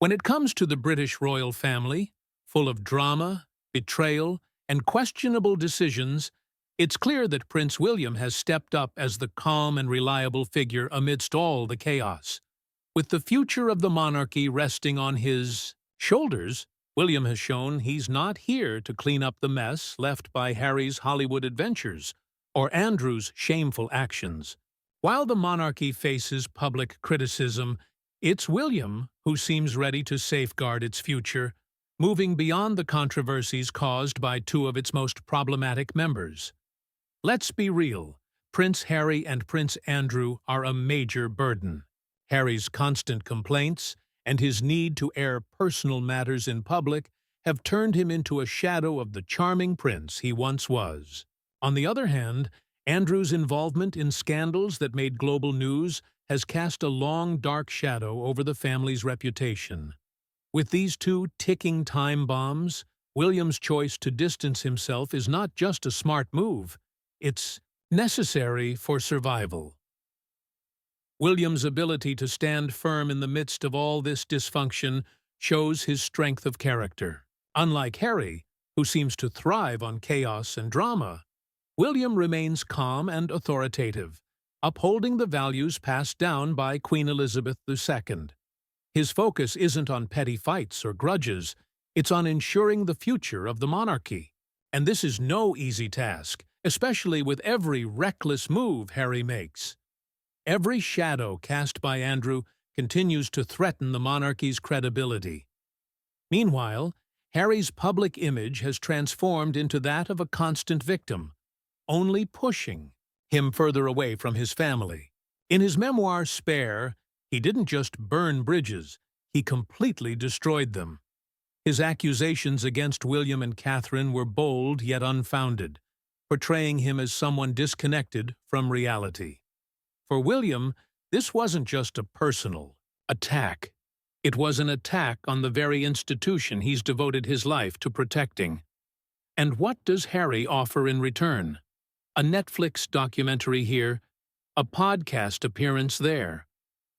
When it comes to the British royal family, full of drama, betrayal, and questionable decisions, it's clear that Prince William has stepped up as the calm and reliable figure amidst all the chaos. With the future of the monarchy resting on his shoulders, William has shown he's not here to clean up the mess left by Harry's Hollywood adventures or Andrew's shameful actions. While the monarchy faces public criticism, it's William who seems ready to safeguard its future, moving beyond the controversies caused by two of its most problematic members. Let's be real, Prince Harry and Prince Andrew are a major burden. Harry's constant complaints and his need to air personal matters in public have turned him into a shadow of the charming prince he once was. On the other hand, Andrew's involvement in scandals that made global news has cast a long, dark shadow over the family's reputation. With these two ticking time bombs, William's choice to distance himself is not just a smart move, it's necessary for survival. William's ability to stand firm in the midst of all this dysfunction shows his strength of character. Unlike Harry, who seems to thrive on chaos and drama, William remains calm and authoritative, upholding the values passed down by Queen Elizabeth II. His focus isn't on petty fights or grudges, it's on ensuring the future of the monarchy. And this is no easy task, especially with every reckless move Harry makes. Every shadow cast by Andrew continues to threaten the monarchy's credibility. Meanwhile, Harry's public image has transformed into that of a constant victim, only pushing him further away from his family. In his memoir Spare, he didn't just burn bridges, he completely destroyed them. His accusations against William and Catherine were bold yet unfounded, portraying him as someone disconnected from reality. For William, this wasn't just a personal attack. It was an attack on the very institution he's devoted his life to protecting. And what does Harry offer in return? A Netflix documentary here, a podcast appearance there,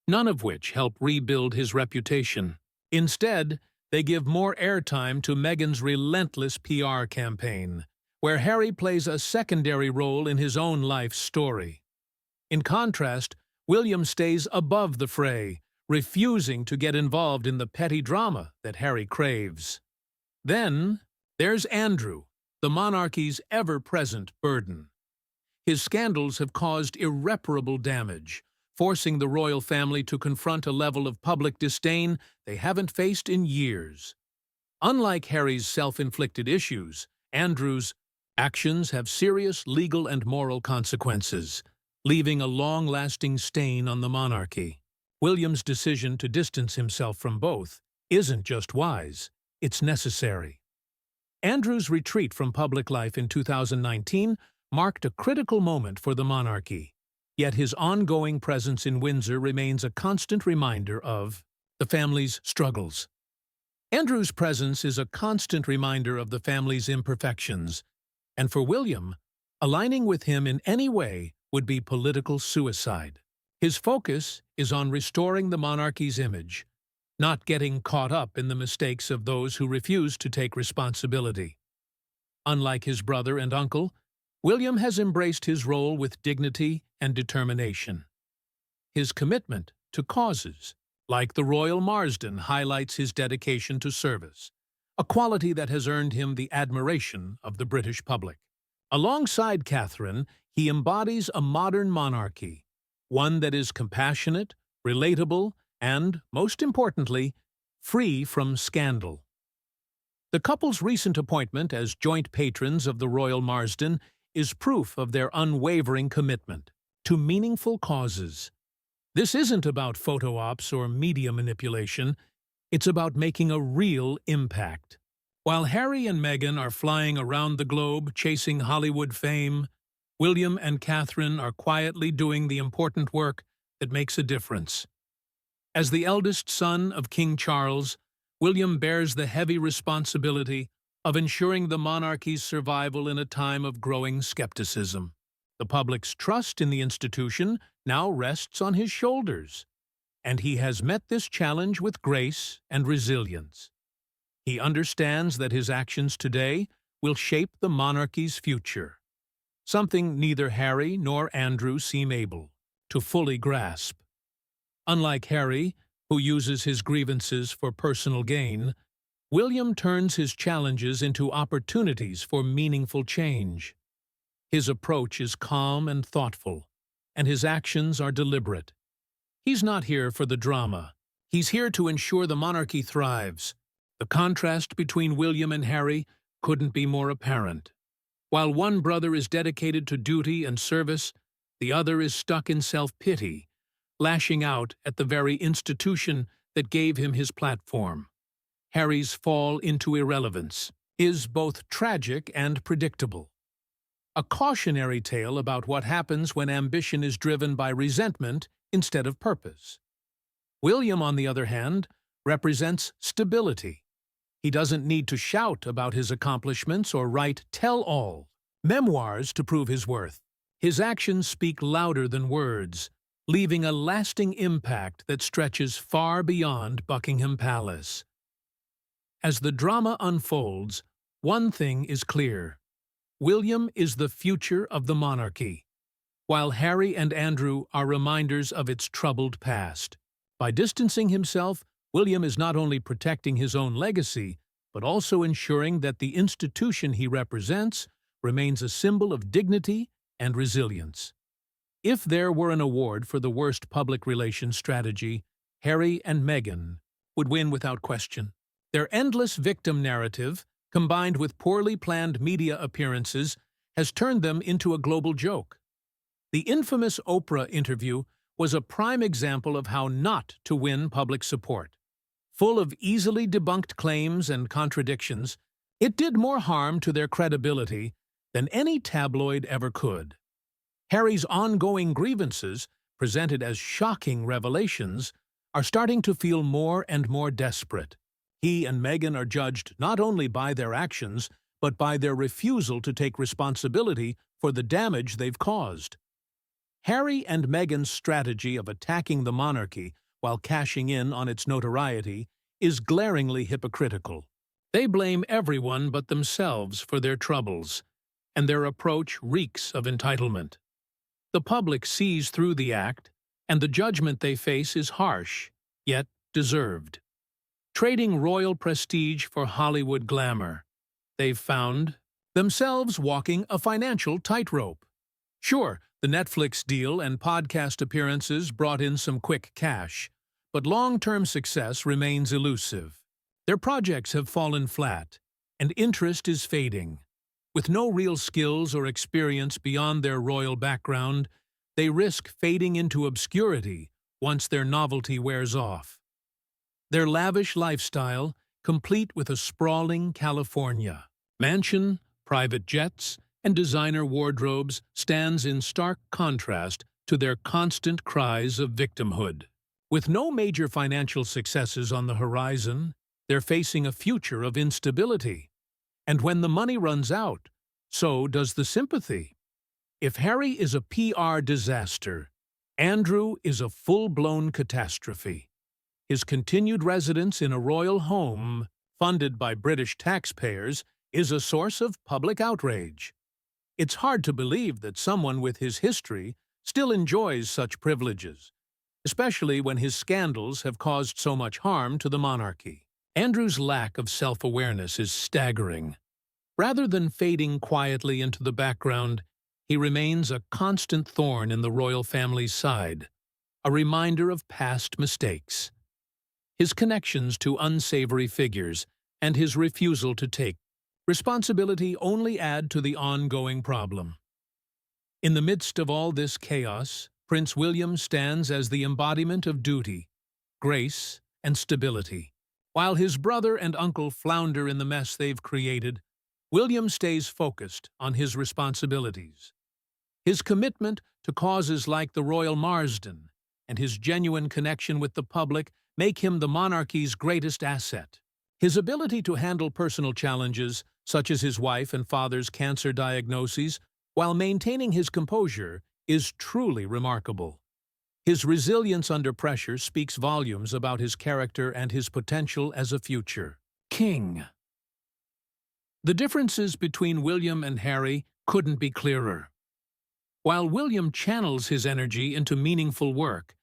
none of which help rebuild his reputation. Instead, they give more airtime to Meghan's relentless PR campaign, where Harry plays a secondary role in his own life story. In contrast, William stays above the fray, refusing to get involved in the petty drama that Harry craves. Then, there's Andrew, the monarchy's ever-present burden. His scandals have caused irreparable damage, forcing the royal family to confront a level of public disdain they haven't faced in years. Unlike Harry's self-inflicted issues, Andrew's actions have serious legal and moral consequences, leaving a long-lasting stain on the monarchy. William's decision to distance himself from both isn't just wise, it's necessary. Andrew's retreat from public life in 2019 marked a critical moment for the monarchy, yet his ongoing presence in Windsor remains a constant reminder of the family's struggles. Andrew's presence is a constant reminder of the family's imperfections, and for William, aligning with him in any way would be political suicide. His focus is on restoring the monarchy's image, not getting caught up in the mistakes of those who refuse to take responsibility. Unlike his brother and uncle, William has embraced his role with dignity and determination. His commitment to causes, like the Royal Marsden, highlights his dedication to service, a quality that has earned him the admiration of the British public. Alongside Catherine, he embodies a modern monarchy, one that is compassionate, relatable, and, most importantly, free from scandal. The couple's recent appointment as joint patrons of the Royal Marsden is proof of their unwavering commitment to meaningful causes. This isn't about photo ops or media manipulation, it's about making a real impact. While Harry and Meghan are flying around the globe chasing Hollywood fame, William and Catherine are quietly doing the important work that makes a difference. As the eldest son of King Charles, William bears the heavy responsibility of ensuring the monarchy's survival in a time of growing skepticism. The public's trust in the institution now rests on his shoulders. and he has met this challenge with grace and resilience. He understands that his actions today will shape the monarchy's future, something neither Harry nor Andrew seem able to fully grasp. Unlike Harry, who uses his grievances for personal gain, William turns his challenges into opportunities for meaningful change. His approach is calm and thoughtful, and his actions are deliberate. He's not here for the drama. He's here to ensure the monarchy thrives. The contrast between William and Harry couldn't be more apparent. While one brother is dedicated to duty and service, the other is stuck in self-pity, lashing out at the very institution that gave him his platform. Harry's fall into irrelevance is both tragic and predictable. A cautionary tale about what happens when ambition is driven by resentment instead of purpose. William, on the other hand, represents stability. He doesn't need to shout about his accomplishments or write tell-all memoirs to prove his worth. His actions speak louder than words, leaving a lasting impact that stretches far beyond Buckingham Palace. As the drama unfolds, one thing is clear. William is the future of the monarchy, while Harry and Andrew are reminders of its troubled past. By distancing himself, William is not only protecting his own legacy, but also ensuring that the institution he represents remains a symbol of dignity and resilience. If there were an award for the worst public relations strategy, Harry and Meghan would win without question. Their endless victim narrative, combined with poorly planned media appearances, has turned them into a global joke. The infamous Oprah interview was a prime example of how not to win public support. Full of easily debunked claims and contradictions, it did more harm to their credibility than any tabloid ever could. Harry's ongoing grievances, presented as shocking revelations, are starting to feel more and more desperate. He and Meghan are judged not only by their actions, but by their refusal to take responsibility for the damage they've caused. Harry and Meghan's strategy of attacking the monarchy while cashing in on its notoriety is glaringly hypocritical. They blame everyone but themselves for their troubles, and their approach reeks of entitlement. The public sees through the act, and the judgment they face is harsh, yet deserved. Trading royal prestige for Hollywood glamour, they've found themselves walking a financial tightrope. Sure, the Netflix deal and podcast appearances brought in some quick cash, but long-term success remains elusive. Their projects have fallen flat, and interest is fading. With no real skills or experience beyond their royal background, they risk fading into obscurity once their novelty wears off. Their lavish lifestyle, complete with a sprawling California mansion, private jets, and designer wardrobes, stands in stark contrast to their constant cries of victimhood. With no major financial successes on the horizon, they're facing a future of instability. And when the money runs out, so does the sympathy. If Harry is a PR disaster, Andrew is a full-blown catastrophe. His continued residence in a royal home, funded by British taxpayers, is a source of public outrage. It's hard to believe that someone with his history still enjoys such privileges, especially when his scandals have caused so much harm to the monarchy. Andrew's lack of self-awareness is staggering. Rather than fading quietly into the background, he remains a constant thorn in the royal family's side, a reminder of past mistakes. His connections to unsavory figures and his refusal to take responsibility only add to the ongoing problem. In the midst of all this chaos, Prince William stands as the embodiment of duty, grace, and stability. While his brother and uncle flounder in the mess they've created, William stays focused on his responsibilities. His commitment to causes like the Royal Marsden and his genuine connection with the public make him the monarchy's greatest asset. His ability to handle personal challenges, such as his wife and father's cancer diagnoses, while maintaining his composure, is truly remarkable. His resilience under pressure speaks volumes about his character and his potential as a future king. The differences between William and Harry couldn't be clearer. While William channels his energy into meaningful work,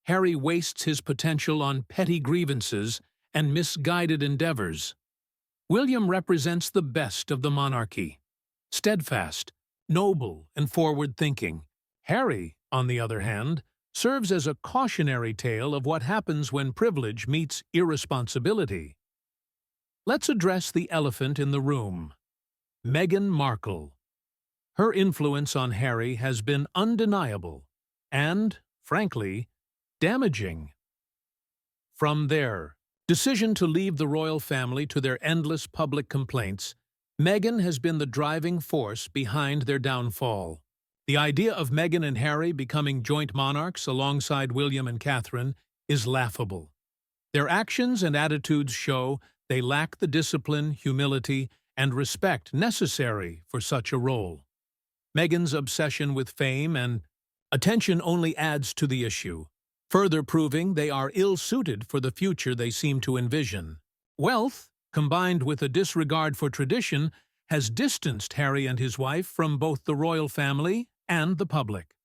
Harry wastes his potential on petty grievances and misguided endeavors. William represents the best of the monarchy, steadfast, noble, and forward-thinking. Harry, on the other hand, serves as a cautionary tale of what happens when privilege meets irresponsibility. Let's address the elephant in the room, Meghan Markle. Her influence on Harry has been undeniable and, frankly, damaging. From their decision to leave the royal family to their endless public complaints, Meghan has been the driving force behind their downfall. The idea of Meghan and Harry becoming joint monarchs alongside William and Catherine is laughable. Their actions and attitudes show they lack the discipline, humility, and respect necessary for such a role. Meghan's obsession with fame and attention only adds to the issue, further proving they are ill-suited for the future they seem to envision. Wealth, combined with a disregard for tradition, has distanced Harry and his wife from both the royal family and the public.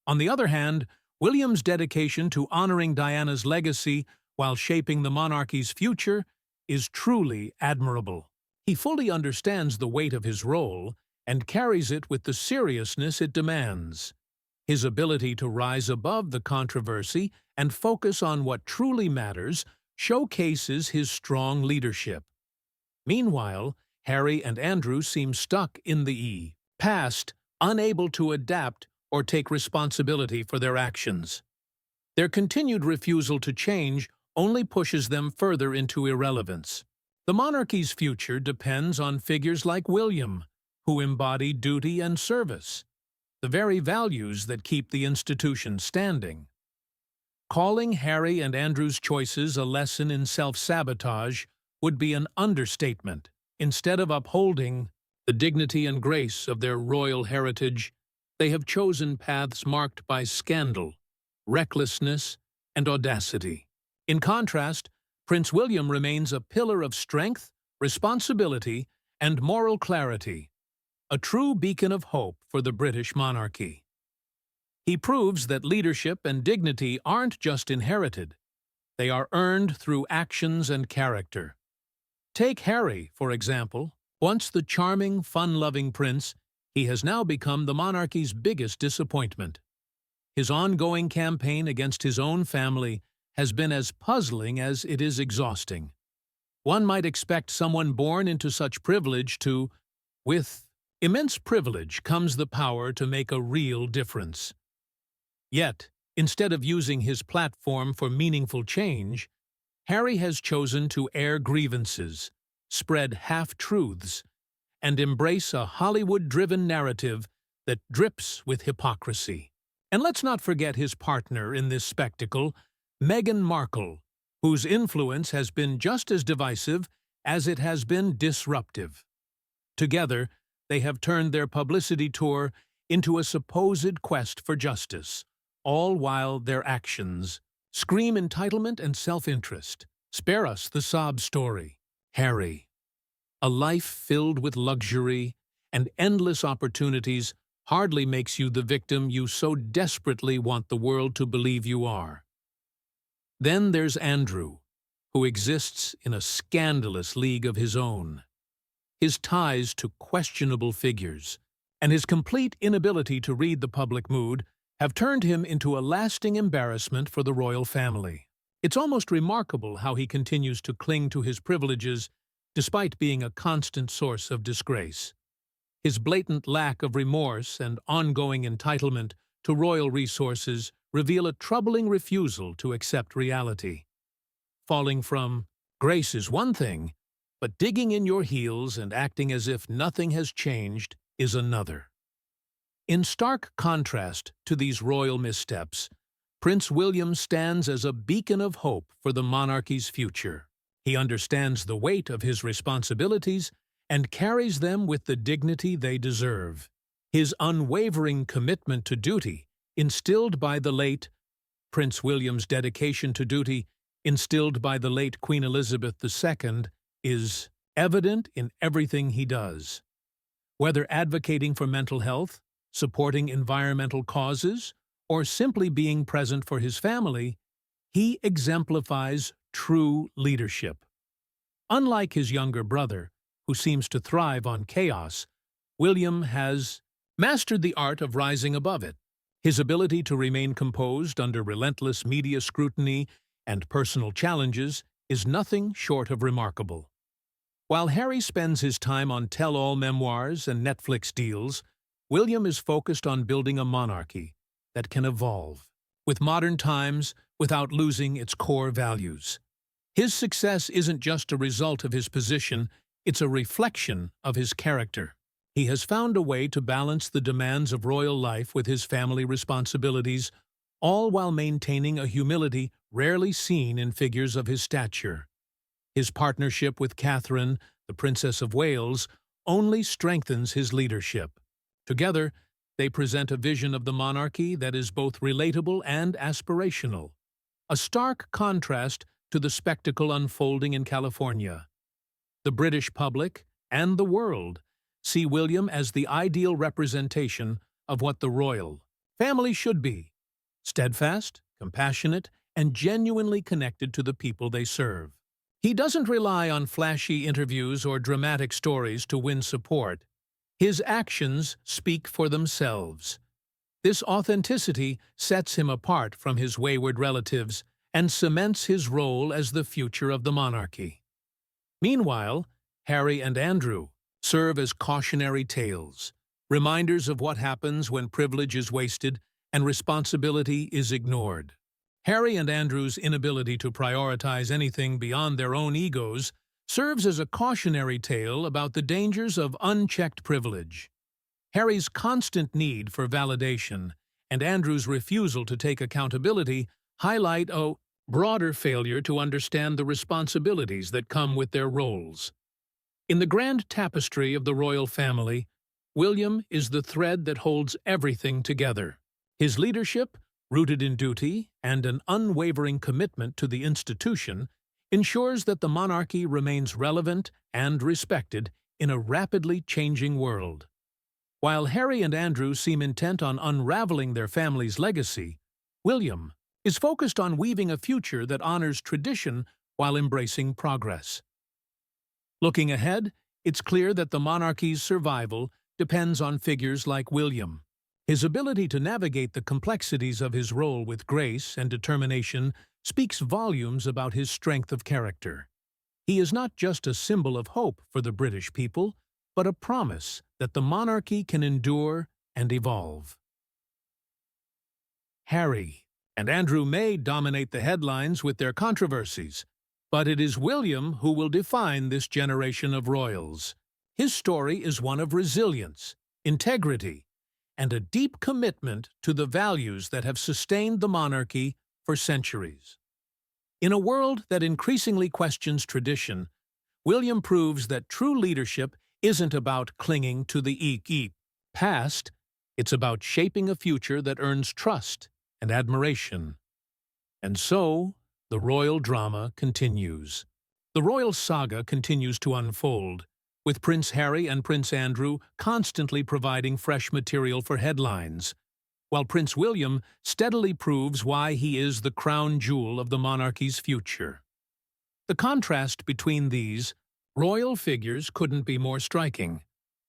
On the other hand, William's dedication to honoring Diana's legacy while shaping the monarchy's future is truly admirable. He fully understands the weight of his role and carries it with the seriousness it demands. His ability to rise above the controversy and focus on what truly matters showcases his strong leadership. Meanwhile, Harry and Andrew seem stuck in the past, unable to adapt or take responsibility for their actions. Their continued refusal to change only pushes them further into irrelevance. The monarchy's future depends on figures like William, who embody duty and service, the very values that keep the institution standing. Calling Harry and Andrew's choices a lesson in self-sabotage would be an understatement. Instead of upholding the dignity and grace of their royal heritage, they have chosen paths marked by scandal, recklessness, and audacity. In contrast, Prince William remains a pillar of strength, responsibility, and moral clarity, a true beacon of hope for the British monarchy. He proves that leadership and dignity aren't just inherited, they are earned through actions and character. Take Harry, for example. Once the charming, fun-loving prince, he has now become the monarchy's biggest disappointment. His ongoing campaign against his own family has been as puzzling as it is exhausting. One might expect someone born into such privilege to, with immense privilege comes the power to make a real difference. Yet, instead of using his platform for meaningful change, Harry has chosen to air grievances, spread half-truths, and embrace a Hollywood-driven narrative that drips with hypocrisy. And let's not forget his partner in this spectacle, Meghan Markle, whose influence has been just as divisive as it has been disruptive. Together, they have turned their publicity tour into a supposed quest for justice, all while their actions scream entitlement and self-interest. Spare us the sob story. Harry. A life filled with luxury and endless opportunities hardly makes you the victim you so desperately want the world to believe you are. Then there's Andrew, who exists in a scandalous league of his own. His ties to questionable figures and his complete inability to read the public mood have turned him into a lasting embarrassment for the royal family. It's almost remarkable how he continues to cling to his privileges despite being a constant source of disgrace. His blatant lack of remorse and ongoing entitlement to royal resources reveal a troubling refusal to accept reality. Falling from grace is one thing, but digging in your heels and acting as if nothing has changed is another. In stark contrast to these royal missteps, Prince William stands as a beacon of hope for the monarchy's future. He understands the weight of his responsibilities and carries them with the dignity they deserve. His unwavering commitment to duty, instilled by the late Prince William's dedication to duty, instilled by the late Queen Elizabeth II, is evident in everything he does. Whether advocating for mental health, supporting environmental causes, or simply being present for his family, he exemplifies true leadership. Unlike his younger brother, who seems to thrive on chaos, William has mastered the art of rising above it. His ability to remain composed under relentless media scrutiny and personal challenges is nothing short of remarkable. While Harry spends his time on tell-all memoirs and Netflix deals, William is focused on building a monarchy that can evolve with modern times without losing its core values. His success isn't just a result of his position, it's a reflection of his character. He has found a way to balance the demands of royal life with his family responsibilities, all while maintaining a humility rarely seen in figures of his stature. His partnership with Catherine, the Princess of Wales, only strengthens his leadership. Together, they present a vision of the monarchy that is both relatable and aspirational, a stark contrast to the spectacle unfolding in California. The British public and the world see William as the ideal representation of what the royal family should be: steadfast, compassionate, and genuinely connected to the people they serve. He doesn't rely on flashy interviews or dramatic stories to win support. His actions speak for themselves. This authenticity sets him apart from his wayward relatives and cements his role as the future of the monarchy. Meanwhile, Harry and Andrew serve as cautionary tales, reminders of what happens when privilege is wasted and responsibility is ignored. Harry and Andrew's inability to prioritize anything beyond their own egos serves as a cautionary tale about the dangers of unchecked privilege. Harry's constant need for validation and Andrew's refusal to take accountability highlight a broader failure to understand the responsibilities that come with their roles. In the grand tapestry of the royal family, William is the thread that holds everything together. His leadership, rooted in duty and an unwavering commitment to the institution, ensures that the monarchy remains relevant and respected in a rapidly changing world. While Harry and Andrew seem intent on unraveling their family's legacy, William is focused on weaving a future that honors tradition while embracing progress. Looking ahead, it's clear that the monarchy's survival depends on figures like William. His ability to navigate the complexities of his role with grace and determination speaks volumes about his strength of character. He is not just a symbol of hope for the British people, but a promise that the monarchy can endure and evolve. Harry and Andrew may dominate the headlines with their controversies, but it is William who will define this generation of royals. His story is one of resilience, integrity, and a deep commitment to the values that have sustained the monarchy for centuries. In a world that increasingly questions tradition, William proves that true leadership isn't about clinging to the past, it's about shaping a future that earns trust and admiration. And so, the royal drama continues. The royal saga continues to unfold, with Prince Harry and Prince Andrew constantly providing fresh material for headlines, while Prince William steadily proves why he is the crown jewel of the monarchy's future. The contrast between these royal figures couldn't be more striking.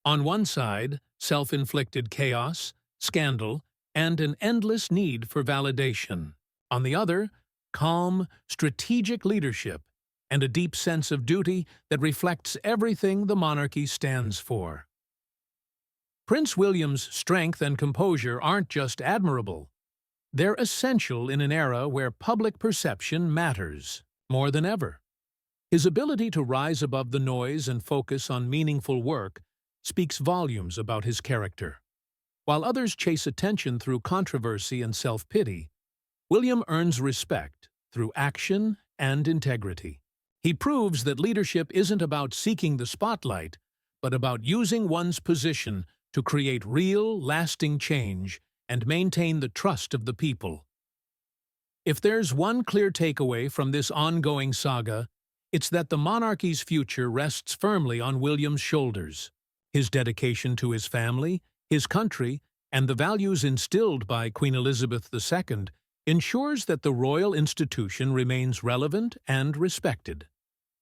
On one side, self-inflicted chaos, scandal, and an endless need for validation. On the other, calm, strategic leadership and a deep sense of duty that reflects everything the monarchy stands for. Prince William's strength and composure aren't just admirable. They're essential in an era where public perception matters more than ever. His ability to rise above the noise and focus on meaningful work speaks volumes about his character. While others chase attention through controversy and self-pity, William earns respect through action and integrity. He proves that leadership isn't about seeking the spotlight, but about using one's position to create real, lasting change and maintain the trust of the people. If there's one clear takeaway from this ongoing saga, it's that the monarchy's future rests firmly on William's shoulders. His dedication to his family, his country, and the values instilled by Queen Elizabeth II ensures that the royal institution remains relevant and respected.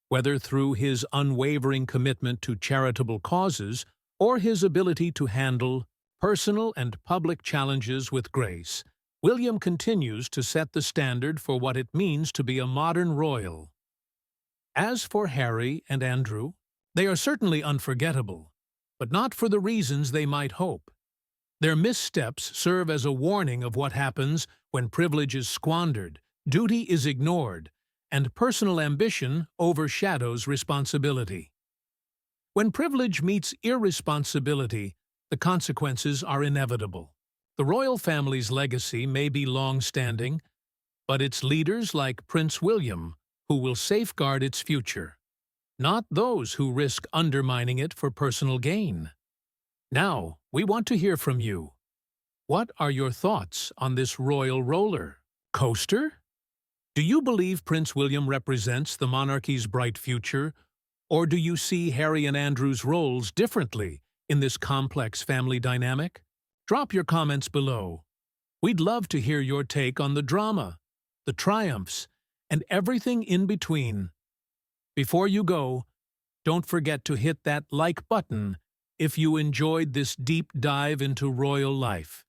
Whether through his unwavering commitment to charitable causes or his ability to handle personal and public challenges with grace, William continues to set the standard for what it means to be a modern royal. As for Harry and Andrew, they are certainly unforgettable, but not for the reasons they might hope. Their missteps serve as a warning of what happens when privilege is squandered, duty is ignored, and personal ambition overshadows responsibility. When privilege meets irresponsibility, the consequences are inevitable. The royal family's legacy may be long-standing, but it's leaders like Prince William who will safeguard its future, not those who risk undermining it for personal gain. Now, we want to hear from you. What are your thoughts on this royal roller coaster? Do you believe Prince William represents the monarchy's bright future, or do you see Harry and Andrew's roles differently in this complex family dynamic? Drop your comments below. We'd love to hear your take on the drama, the triumphs, and everything in between. Before you go, don't forget to hit that like button if you enjoyed this deep dive into royal life.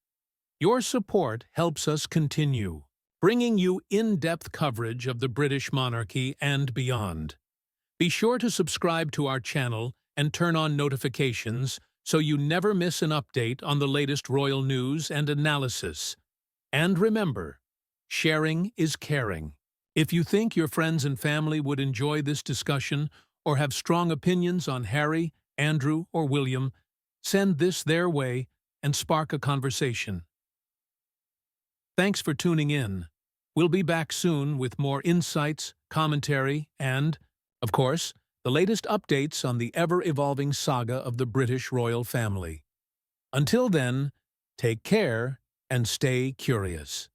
Your support helps us continue, bringing you in-depth coverage of the British monarchy and beyond. Be sure to subscribe to our channel and turn on notifications so you never miss an update on the latest royal news and analysis. And remember, sharing is caring. If you think your friends and family would enjoy this discussion or have strong opinions on Harry, Andrew, or William, send this their way and spark a conversation. Thanks for tuning in. We'll be back soon with more insights, commentary, and, of course, the latest updates on the ever-evolving saga of the British royal family. Until then, take care and stay curious.